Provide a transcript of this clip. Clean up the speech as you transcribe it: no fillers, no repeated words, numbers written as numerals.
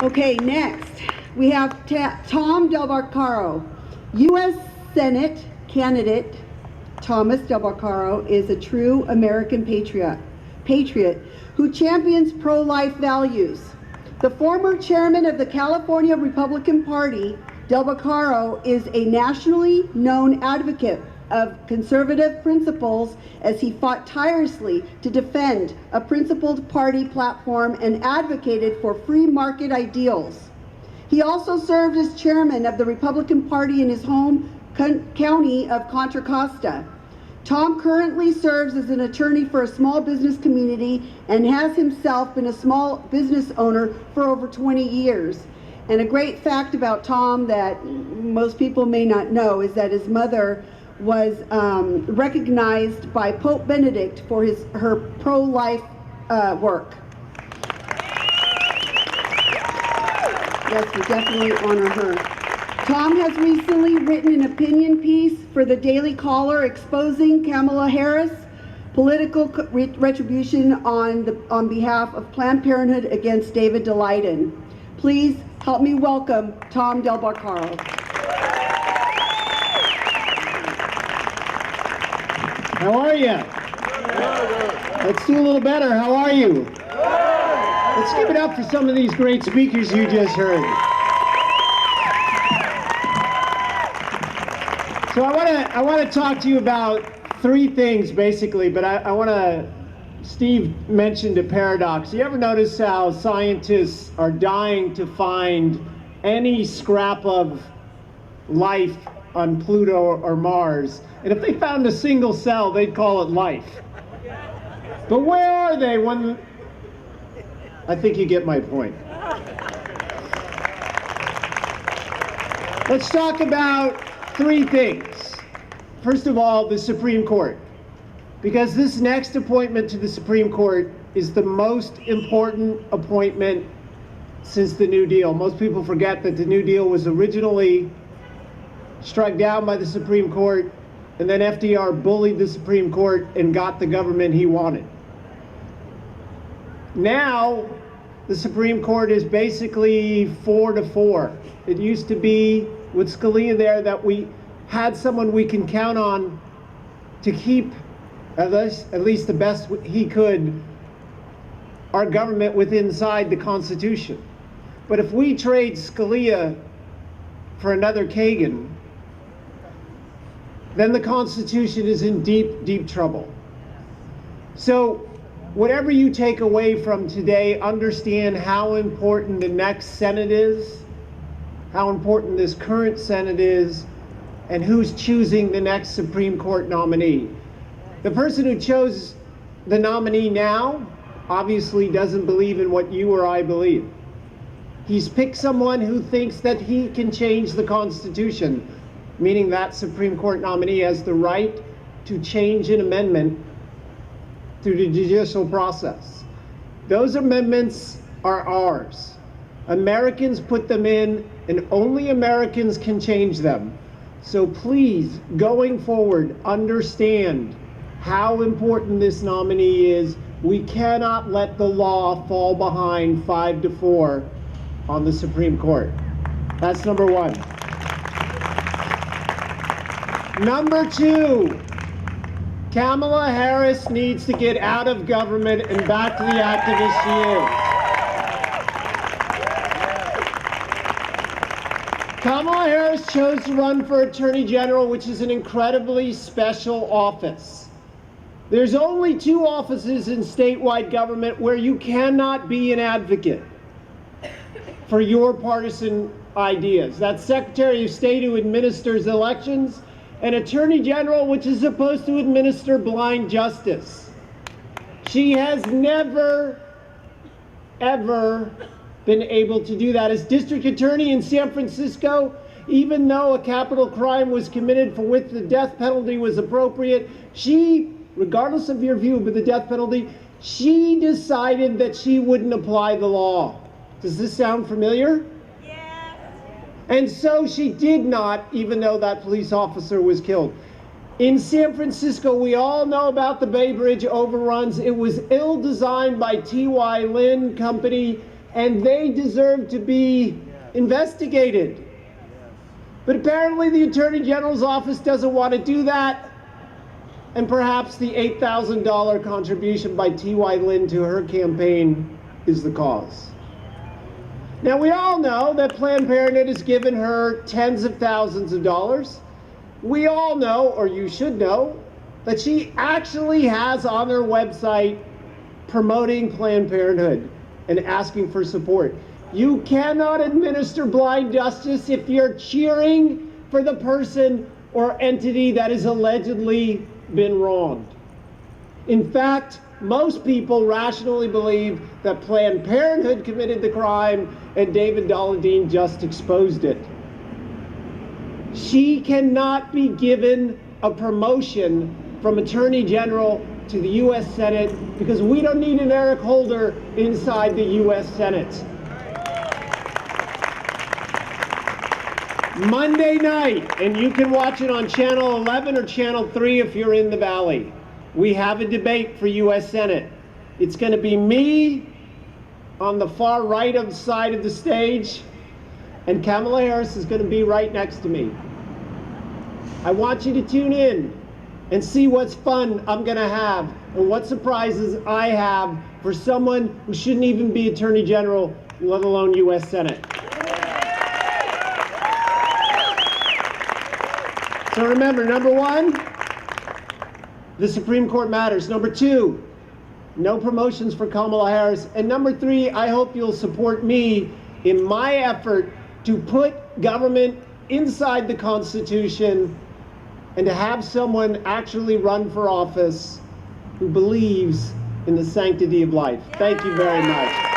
Okay, next we have Tom Del Beccaro. U.S. Senate candidate Thomas Del Beccaro is a true American patriot who champions pro-life values. The former chairman of the California Republican Party, Del Beccaro is a nationally known advocate of conservative principles as he fought tirelessly to defend a principled party platform and advocated for free market ideals. He also served as chairman of the Republican Party in his home county of Contra Costa. Tom currently serves as an attorney for a small business community and has himself been a small business owner for over 20 years. And a great fact about Tom that most people may not know is that his mother was recognized by Pope Benedict for her pro-life work. Yes, we definitely honor her. Tom has recently written an opinion piece for the Daily Caller exposing Kamala Harris' political retribution on behalf of Planned Parenthood against David Daleiden. Please help me welcome Tom Del Beccaro. How are you? Let's do a little better. How are you? Let's give it up for some of these great speakers you just heard. So I want to talk to you about three things basically, but I want to, Steve mentioned a paradox. You ever notice how scientists are dying to find any scrap of life on Pluto or Mars? And if they found a single cell, they'd call it life. But where are they when... I think you get my point. Let's talk about three things. First of all, the Supreme Court. Because this next appointment to the Supreme Court is the most important appointment since the New Deal. Most people forget that the New Deal was originally struck down by the Supreme Court, and then FDR bullied the Supreme Court and got the government he wanted. Now, the Supreme Court is basically 4-4. It used to be, with Scalia there, that we had someone we can count on to keep, at least the best he could, our government inside the Constitution. But if we trade Scalia for another Kagan, then the Constitution is in deep, deep trouble. So whatever you take away from today, understand how important the next Senate is, how important this current Senate is, and who's choosing the next Supreme Court nominee. The person who chose the nominee now obviously doesn't believe in what you or I believe. He's picked someone who thinks that he can change the Constitution, meaning that Supreme Court nominee has the right to change an amendment through the judicial process. Those amendments are ours. Americans put them in, and only Americans can change them. So please, going forward, understand how important this nominee is. We cannot let the law fall behind 5-4 on the Supreme Court. That's number one. Number two, Kamala Harris needs to get out of government and back to the activist she is. Kamala Harris chose to run for Attorney General, which is an incredibly special office. There's only 2 offices in statewide government where you cannot be an advocate for your partisan ideas. That's Secretary of State, who administers elections, and Attorney General, which is supposed to administer blind justice. She has never, ever been able to do that. As district attorney in San Francisco, even though a capital crime was committed for which the death penalty was appropriate, she, regardless of your view of the death penalty, she decided that she wouldn't apply the law. Does this sound familiar? And so she did not, even though that police officer was killed. In San Francisco, we all know about the Bay Bridge overruns. It was ill-designed by T.Y. Lin Company, and they deserve to be investigated. But apparently the Attorney General's office doesn't want to do that, and perhaps the $8,000 contribution by T.Y. Lin to her campaign is the cause. Now, we all know that Planned Parenthood has given her tens of thousands of dollars. We all know, or you should know, that she actually has on their website promoting Planned Parenthood and asking for support. You cannot administer blind justice if you're cheering for the person or entity that has allegedly been wronged. In fact, most people rationally believe that Planned Parenthood committed the crime and David Daleiden just exposed it. She cannot be given a promotion from Attorney General to the U.S. Senate because we don't need an Eric Holder inside the U.S. Senate. Monday night, and you can watch it on Channel 11 or Channel 3 if you're in the Valley, we have a debate for U.S. Senate. It's going to be me on the far right of the side of the stage, and Kamala Harris is going to be right next to me. I want you to tune in and see what's fun I'm going to have and what surprises I have for someone who shouldn't even be Attorney General, let alone U.S. Senate. So remember, number one, the Supreme Court matters. Number two, no promotions for Kamala Harris. And number three, I hope you'll support me in my effort to put government inside the Constitution and to have someone actually run for office who believes in the sanctity of life. Thank you very much.